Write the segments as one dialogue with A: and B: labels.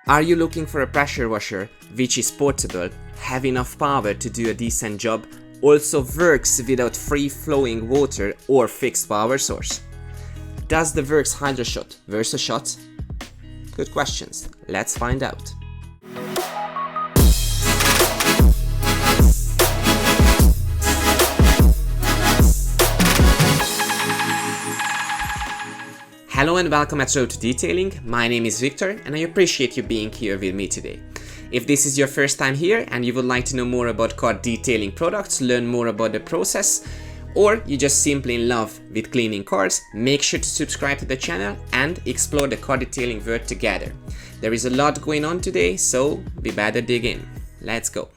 A: Are you looking for a pressure washer which is portable, have enough power to do a decent job, also works without free-flowing water or fixed power source? Does the Worx Hydroshot Hot? Good questions. Let's find out. Hello and welcome at Road to Detailing. My name is Victor and I appreciate you being here with me today. If this is your first time here and you would like to know more about car detailing products, learn more about the process, or you're just simply in love with cleaning cars, make sure to subscribe to the channel and explore the car detailing world together. There is a lot going on today, so we better dig in. Let's go.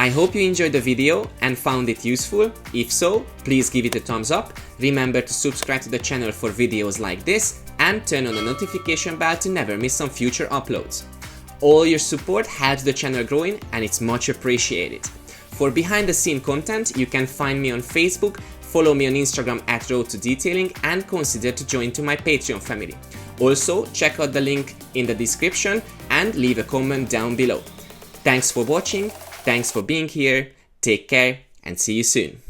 A: I hope you enjoyed the video and found it useful. If so, please give it a thumbs up. Remember to subscribe to the channel for videos like this and turn on the notification bell to never miss some future uploads. All your support helps the channel growing and it's much appreciated. For behind the scene content, you can find me on Facebook, follow me on Instagram at Road to Detailing, and consider to join to my Patreon family. Also, check out the link in the description and leave a comment down below. Thanks for watching, thanks for being here, take care and see you soon.